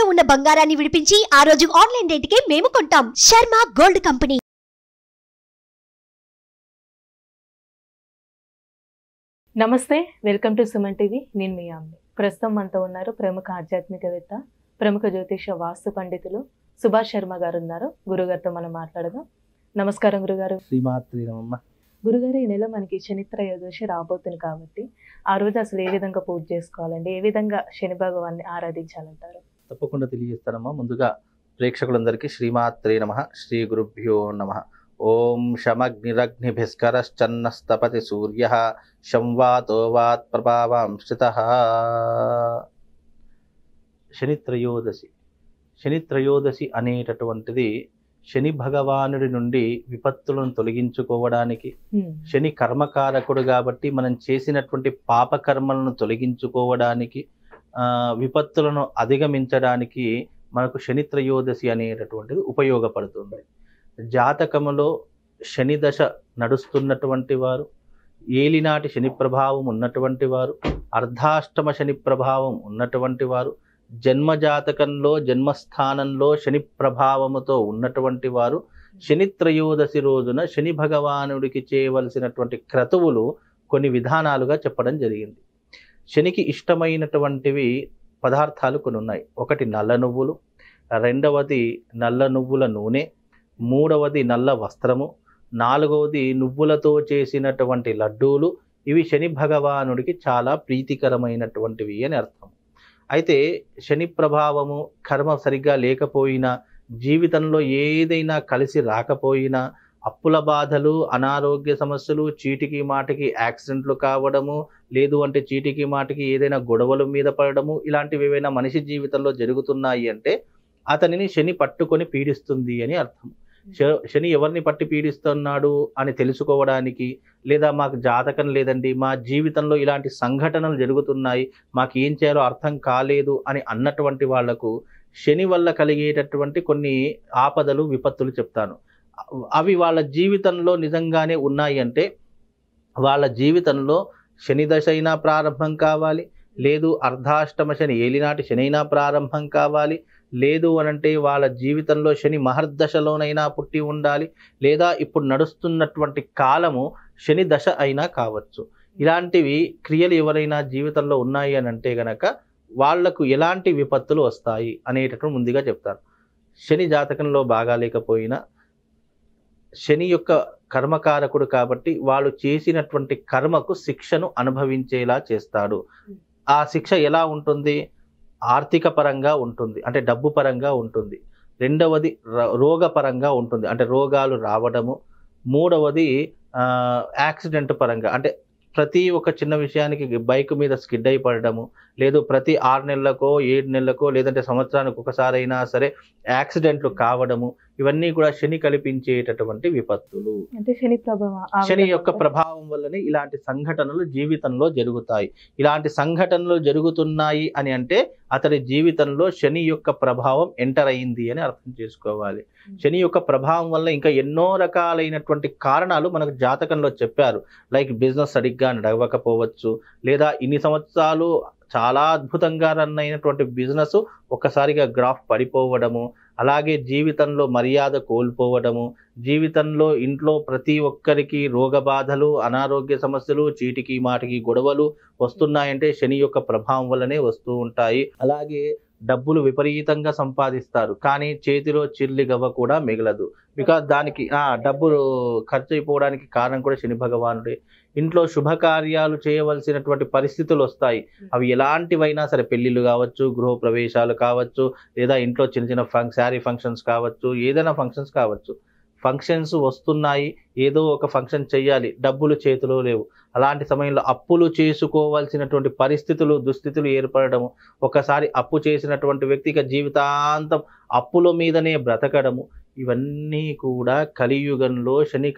తాకట్టులో ఉన్న బంగారాన్ని విడిపించి ఆ రోజు ఆన్లైన్ రేటుకే మేము కొంటాం. Sharma gold company. నమస్తే, వెల్కమ్ టు సుమన్ టీవీ. నేను మీ అమ్మి. ప్రస్తుతం మనతో ఉన్నారు ప్రముఖ ఆధ్యాత్మికవేత్త, ప్రముఖ జ్యోతిష వాస్తు పండితులు సుభాష్ శర్మ గారు ఉన్నారు. గురుగారితో మనం మాట్లాడదాం. నమస్కారం గురుగారు. శ్రీమాత్రి నమః. గురుగారు, ఈ నెల మనకి శని త్రయోదశి రాబోతుంది కాబట్టి ఆ రోజు అసలు ఏ విధంగా పూజ చేసుకోవాలండి, ఏ విధంగా శని భగవాన్ని ఆరాధించాలంటారు? తప్పకుండా తెలియజేస్తానమ్మా. ముందుగా ప్రేక్షకులందరికీ శ్రీమాత్రే నమః, శ్రీ గురుభ్యో నమః. ఓం శమగ్నిరగ్నిభిస్కరశ్చన్నస్తపతి సూర్యః శంవాతో వాత్ ప్రభావాంశ్చితః. శని త్రయోదశి. శని త్రయోదశి అనేటటువంటిది శని భగవానుడి నుండి విపత్తులను తొలగించుకోవడానికి, శని కర్మకారకుడు కాబట్టి మనం చేసినటువంటి పాపకర్మలను తొలగించుకోవడానికి, విపత్తులను అధిగమించడానికి మనకు శని త్రయోదశి అనేటటువంటిది ఉపయోగపడుతుంది. జాతకములో శని దశ నడుస్తున్నటువంటి వారు, ఏలినాటి శని ప్రభావం ఉన్నటువంటి వారు, అర్ధాష్టమ శని ప్రభావం ఉన్నటువంటి వారు, జన్మజాతకంలో జన్మస్థానంలో శని ప్రభావముతో ఉన్నటువంటి వారు శని త్రయోదశి రోజున శని భగవానుడికి చేయవలసినటువంటి క్రతువులు కొన్ని విధానాలుగా చెప్పడం జరిగింది. శనికి ఇష్టమైనటువంటివి పదార్థాలు కొన్ని ఉన్నాయి. ఒకటి నల్ల నువ్వులు, రెండవది నల్ల నువ్వుల నూనె, మూడవది నల్ల వస్త్రము, నాలుగవది నువ్వులతో చేసినటువంటి లడ్డూలు. ఇవి శని భగవానుడికి చాలా ప్రీతికరమైనటువంటివి అని అర్థం. అయితే శని ప్రభావము, కర్మ సరిగ్గా లేకపోయినా, జీవితంలో ఏదైనా కలిసి రాకపోయినా, అప్పుల బాధలు, అనారోగ్య సమస్యలు, చీటికి మాటికి యాక్సిడెంట్లు కావడము, లేదు అంటే చీటికి మాటికి ఏదైనా గొడవల మీద పడడము, ఇలాంటివి ఏవైనా మనిషి జీవితంలో జరుగుతున్నాయి అంటే అతనిని శని పట్టుకొని పీడిస్తుంది అని అర్థం. శని ఎవరిని పట్టి పీడిస్తున్నాడు అని తెలుసుకోవడానికి, లేదా మాకు జాతకం లేదండి, మా జీవితంలో ఇలాంటి సంఘటనలు జరుగుతున్నాయి, మాకు ఏం చేయాలో అర్థం కాలేదు అని అన్నటువంటి వాళ్లకు శని వల్ల కలిగేటటువంటి కొన్ని ఆపదలు, విపత్తులు చెప్తాను. అవి వాళ్ళ జీవితంలో నిజంగానే ఉన్నాయి అంటే వాళ్ళ జీవితంలో శని దశ అయినా ప్రారంభం కావాలి, లేదు అర్ధాష్టమ శని ఏలినాటి శని అయినా ప్రారంభం కావాలి, లేదు అనంటే వాళ్ళ జీవితంలో శని మహర్దశలోనైనా పుట్టి ఉండాలి, లేదా ఇప్పుడు నడుస్తున్నటువంటి కాలము శని దశ అయినా కావచ్చు. ఇలాంటివి క్రియలు ఎవరైనా జీవితంలో ఉన్నాయి అని అంటే గనక వాళ్లకు ఎలాంటి విపత్తులు వస్తాయి అనేటటువంటి ముందుగా చెప్తారు. శని జాతకంలో బాగా లేకపోయినా శని యొక్క కర్మకారకుడు కాబట్టి వాళ్ళు చేసినటువంటి కర్మకు శిక్షను అనుభవించేలా చేస్తాడు. ఆ శిక్ష ఎలా ఉంటుంది? ఆర్థిక పరంగా ఉంటుంది, అంటే డబ్బు పరంగా ఉంటుంది. రెండవది రోగపరంగా ఉంటుంది, అంటే రోగాలు రావడము. మూడవది యాక్సిడెంట్ పరంగా, అంటే ప్రతి ఒక్క చిన్న విషయానికి బైక్ మీద స్కిడ్ అయి పడడము, లేదు ప్రతి 6 నెలలకో 7 నెలలకో లేదంటే సంవత్సరానికి ఒకసారి అయినా సరే యాక్సిడెంట్లు కావడము, ఇవన్నీ కూడా శని కల్పించేటటువంటి విపత్తులు. అంటే శని ప్రభావం, శని యొక్క ప్రభావం వల్లనే ఇలాంటి సంఘటనలు జీవితంలో జరుగుతాయి. ఇలాంటి సంఘటనలు జరుగుతున్నాయి అని అంటే అతడి జీవితంలో శని యొక్క ప్రభావం ఎంటర్ అయింది అని అర్థం చేసుకోవాలి. శని యొక్క ప్రభావం వల్ల ఇంకా ఎన్నో రకాలైనటువంటి కారణాలు మనకు జాతకంలో చెప్పారు. లైక్ బిజినెస్ సరిగ్గా నడవకపోవచ్చు, లేదా ఇన్ని సంవత్సరాలు చాలా అద్భుతంగా రన్ అయినటువంటి బిజినెస్ ఒక్కసారిగా గ్రాఫ్ పడిపోవడము, అలాగే జీవితంలో మర్యాద కోల్పోవడము, జీవితంలో ఇంట్లో ప్రతి ఒక్కరికి రోగ బాధలు, అనారోగ్య సమస్యలు, చీటికి మాటికి గొడవలు వస్తున్నాయంటే శని యొక్క ప్రభావం వల్లనే వస్తూ ఉంటాయి. అలాగే డబ్బులు విపరీతంగా సంపాదిస్తారు, కానీ చేతిలో చిల్లి గవ్వ కూడా మిగలదు. బికాజ్ దానికి డబ్బులు ఖర్చు అయిపోవడానికి కారణం కూడా శని భగవానుడే. ఇంట్లో శుభకార్యాలు చేయవలసినటువంటి పరిస్థితులు వస్తాయి. అవి ఎలాంటివైనా సరే, పెళ్లిళ్ళు కావచ్చు, గృహ ప్రవేశాలు కావచ్చు, లేదా ఇంట్లో చిన్న చిన్న శారీ ఫంక్షన్స్ కావచ్చు, ఏదైనా ఫంక్షన్స్ కావచ్చు. ఫంక్షన్స్ వస్తున్నాయి, ఏదో ఒక ఫంక్షన్ చెయ్యాలి, డబ్బులు చేతిలో లేవు. అలాంటి సమయంలో అప్పులు చేసుకోవాల్సినటువంటి పరిస్థితులు, దుస్థితులు ఏర్పడము. ఒకసారి అప్పు చేసినటువంటి వ్యక్తికి జీవితాంతం అప్పుల మీదనే బ్రతకడము, ఇవన్నీ కూడా కలియుగంలో శని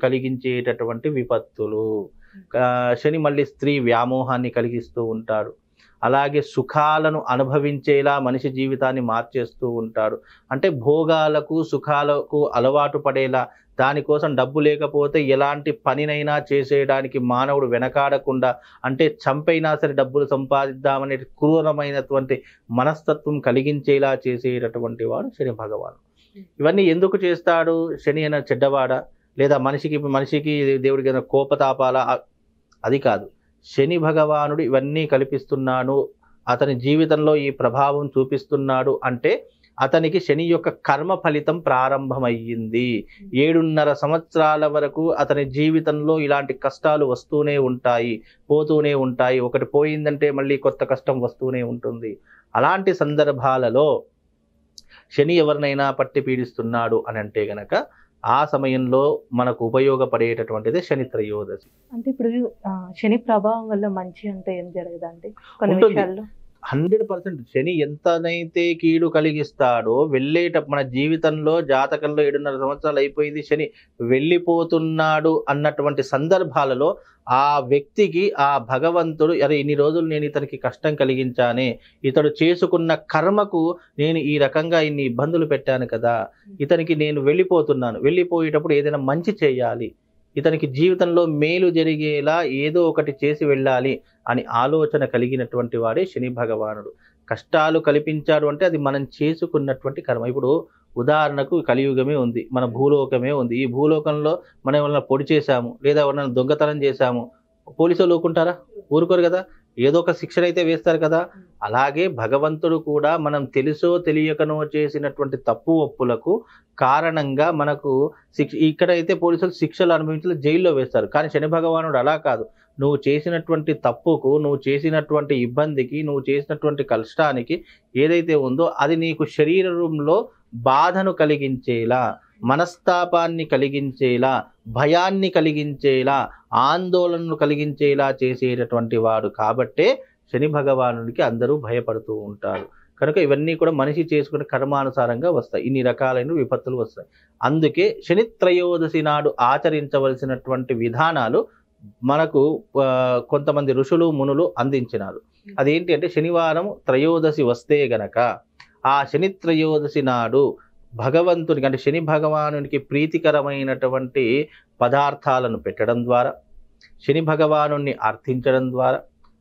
కలిగించేటటువంటి విపత్తులు. శని మళ్ళీ స్త్రీ వ్యామోహాన్ని కలిగిస్తూ ఉంటాడు. అలాగే సుఖాలను అనుభవించేలా మనిషి జీవితాన్ని మార్చేస్తూ ఉంటాడు. అంటే భోగాలకు సుఖాలకు అలవాటు పడేలా, దానికోసం డబ్బు లేకపోతే ఎలాంటి పనినైనా చేసేయడానికి మానవుడు వెనకాడకుండా, అంటే చంపైనా సరే డబ్బులు సంపాదిద్దామనే క్రూరమైనటువంటి మనస్తత్వం కలిగించేలా చేసేటటువంటి వాడు శని భగవానుడు. ఇవన్నీ ఎందుకు చేస్తాడు? శని అయినా చెడ్డవాడా, లేదా మనిషికి దేవుడికి ఏదైనా కోపతాపాలా? అది కాదు. శని భగవానుడు ఇవన్నీ కల్పిస్తున్నాడు, అతని జీవితంలో ఈ ప్రభావం చూపిస్తున్నాడు అంటే అతనికి శని యొక్క కర్మ ఫలితం ప్రారంభమయ్యింది. 7.5 సంవత్సరాల వరకు అతని జీవితంలో ఇలాంటి కష్టాలు వస్తూనే ఉంటాయి, పోతూనే ఉంటాయి. ఒకటి పోయిందంటే మళ్ళీ కొత్త కష్టం వస్తూనే ఉంటుంది. అలాంటి సందర్భాలలో శని ఎవరినైనా పట్టి పీడిస్తున్నాడు అని అంటే గనక ఆ సమయంలో మనకు ఉపయోగపడేటటువంటిది శని త్రయోదశి. అంటే ఇప్పుడు శని ప్రభావం వల్ల మంచి అంటే ఏం జరగదండి కొన్ని ఉంటుంది. విషయాల్లో? 100% శని ఎంతనైతే కీడు కలిగిస్తాడో మన జీవితంలో జాతకంలో 7.5 సంవత్సరాలు అయిపోయింది, శని వెళ్ళిపోతున్నాడు అన్నటువంటి సందర్భాలలో ఆ వ్యక్తికి ఆ భగవంతుడు, అరే ఇన్ని రోజులు నేను ఇతనికి కష్టం కలిగించానే, ఇతడు చేసుకున్న కర్మకు నేను ఈ రకంగా ఇన్ని ఇబ్బందులు పెట్టాను కదా, ఇతనికి నేను వెళ్ళిపోతున్నాను, వెళ్ళిపోయేటప్పుడు ఏదైనా మంచి చేయాలి, ఇతనికి జీవితంలో మేలు జరిగేలా ఏదో ఒకటి చేసి వెళ్ళాలి అని ఆలోచన కలిగినటువంటి వాడే శని భగవానుడు. కష్టాలు కల్పించాడు అంటే అది మనం చేసుకున్నటువంటి కర్మ. ఇప్పుడు ఉదాహరణకు కలియుగమే ఉంది, మన భూలోకమే ఉంది. ఈ భూలోకంలో మనం ఎవరైనా పొడి చేశాము, లేదా ఎవరైనా దొంగతనం చేశాము, పోలీసులు ఊరుకుంటారా? ఊరుకోరు కదా, ఏదో ఒక శిక్షణ అయితే వేస్తారు కదా. అలాగే భగవంతుడు కూడా మనం తెలుసో తెలియకనో చేసినటువంటి తప్పు ఒప్పులకు కారణంగా మనకు ఇక్కడైతే పోలీసులు శిక్షలు అనుభవించాలి, జైల్లో వేస్తారు. కానీ శని భగవానుడు అలా కాదు. నువ్వు చేసినటువంటి తప్పుకు, నువ్వు చేసినటువంటి ఇబ్బందికి, నువ్వు చేసినటువంటి కష్టానికి ఏదైతే ఉందో అది నీకు శరీరంలో బాధను కలిగించేలా, మనస్తాపాన్ని కలిగించేలా, భయాన్ని కలిగించేలా, ఆందోళనను కలిగించేలా చేసేటటువంటి వాడు కాబట్టే శని భగవానుడికి అందరూ భయపడుతూ ఉంటారు. కనుక ఇవన్నీ కూడా మనిషి చేసుకునే కర్మానుసారంగా వస్తాయి, ఇన్ని రకాలైన విపత్తులు వస్తాయి. అందుకే శని త్రయోదశి నాడు ఆచరించవలసినటువంటి విధానాలు మనకు కొంతమంది ఋషులు మునులు అందించినారు. అదేంటి అంటే శనివారం త్రయోదశి వస్తే గనక ఆ శని త్రయోదశి నాడు భగవంతునికి, అంటే శని భగవానునికి ప్రీతికరమైనటువంటి పదార్థాలను పెట్టడం ద్వారా, శని భగవానుని అర్థించడం ద్వారా,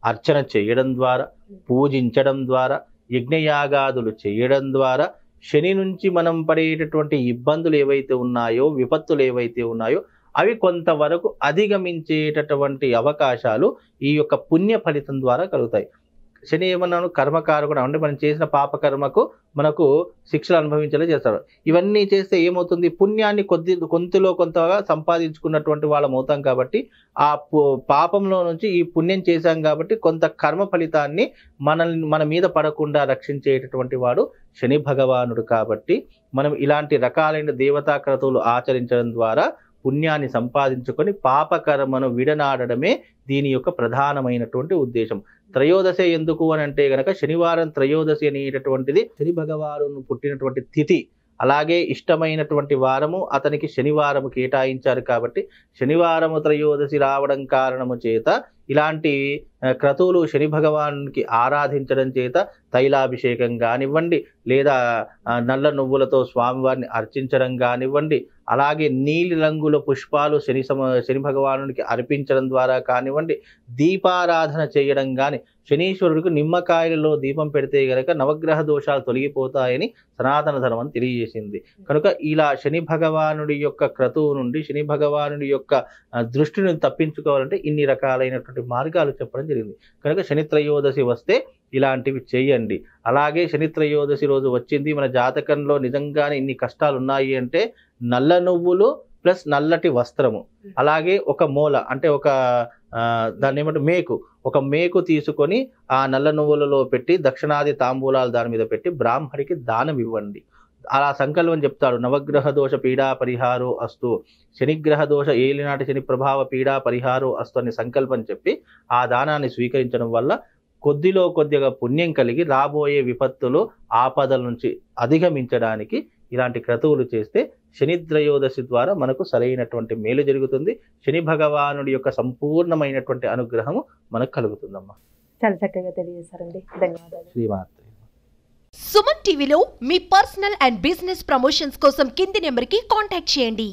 అర్చన చేయడం ద్వారా, పూజించడం ద్వారా, యజ్ఞయాగాదులు చేయడం ద్వారా శని నుంచి మనం పడేటటువంటి ఇబ్బందులు ఏవైతే ఉన్నాయో, విపత్తులు ఏవైతే ఉన్నాయో అవి కొంతవరకు అధిగమించేటటువంటి అవకాశాలు ఈ యొక్క పుణ్య ఫలితం ద్వారా కలుగుతాయి. శని ఏమన్నాను? కర్మకారకుడు, అంటే మనం చేసిన పాపకర్మకు మనకు శిక్షలు అనుభవించేలా చేస్తాడు. ఇవన్నీ చేస్తే ఏమవుతుంది? పుణ్యాన్ని కొంతలో కొంతగా సంపాదించుకున్నటువంటి వాళ్ళం అవుతాం కాబట్టి ఆ పాపంలో నుంచి ఈ పుణ్యం చేశాం కాబట్టి కొంత కర్మ ఫలితాన్ని మన మీద పడకుండా రక్షించేటటువంటి వాడు శని భగవానుడు. కాబట్టి మనం ఇలాంటి రకాలైన దేవతా క్రతువులు ఆచరించడం ద్వారా పుణ్యాన్ని సంపాదించుకొని పాపకర్మను విడనాడడమే దీని యొక్క ప్రధానమైనటువంటి ఉద్దేశం. త్రయోదశి ఎందుకు అని అంటే గనక శనివారం త్రయోదశి అనేటటువంటిది శని భగవాను పుట్టినటువంటి తిథి, అలాగే ఇష్టమైనటువంటి వారము అతనికి శనివారము కేటాయించారు కాబట్టి శనివారము త్రయోదశి రావడం కారణము చేత ఇలాంటి క్రతువులు శని భగవానునికి ఆరాధించడం చేత తైలాభిషేకం కానివ్వండి, లేదా నల్ల నువ్వులతో స్వామివారిని అర్చించడం కానివ్వండి, అలాగే నీలి రంగుల పుష్పాలు శని భగవానునికి అర్పించడం ద్వారా కానివ్వండి, దీపారాధన చేయడం కానీ, శనీశ్వరుడికి నిమ్మకాయలలో దీపం పెడితే గనక నవగ్రహ దోషాలు తొలగిపోతాయని సనాతన ధర్మం తెలియజేసింది. కనుక ఇలా శని భగవానుడి యొక్క క్రతువు నుండి, శని భగవానుడి యొక్క దృష్టిని తప్పించుకోవాలంటే ఇన్ని రకాలైనటువంటి మార్గాలు చెప్పడం జరిగింది. కనుక శని త్రయోదశి వస్తే ఇలాంటివి చేయండి. అలాగే శని త్రయోదశి రోజు వచ్చింది, మన జాతకంలో నిజంగానే ఇన్ని కష్టాలు ఉన్నాయి అంటే నల్ల నువ్వులు ప్లస్ నల్లటి వస్త్రము, అలాగే ఒక మూల, అంటే దాన్ని ఏమంటే ఒక మేకు తీసుకొని ఆ నల్ల నువ్వులలో పెట్టి దక్షిణాది తాంబూలాలు దాని మీద పెట్టి బ్రాహ్మడికి దానం ఇవ్వండి. అలా సంకల్పం చెప్తాడు, నవగ్రహ దోష పీడా పరిహారో అస్తు, శనిగ్రహ దోష ఏలినాటి శని ప్రభావ పీడా పరిహారో అస్తు అని సంకల్పం చెప్పి ఆ దానాన్ని స్వీకరించడం వల్ల కొద్దిగా పుణ్యం కలిగి రాబోయే విపత్తులు, ఆపదల నుంచి అధిగమించడానికి ఇలాంటి క్రతువులు చేస్తే శని త్రయోదశి ద్వారా మనకు సరైనటువంటి మేలు జరుగుతుంది. శని భగవానుడి యొక్క సంపూర్ణమైనటువంటి అనుగ్రహము మనకు కలుగుతుందమ్మా. చాలా చక్కగా తెలియజేశారండి. ధన్యవాదాలు. శ్రీమాత్రే. సుమన్ టీవీలో మీ పర్సనల్ అండ్ బిజినెస్ ప్రమోషన్స్ కోసం కింది నెంబర్కి కాంటాక్ట్ చేయండి.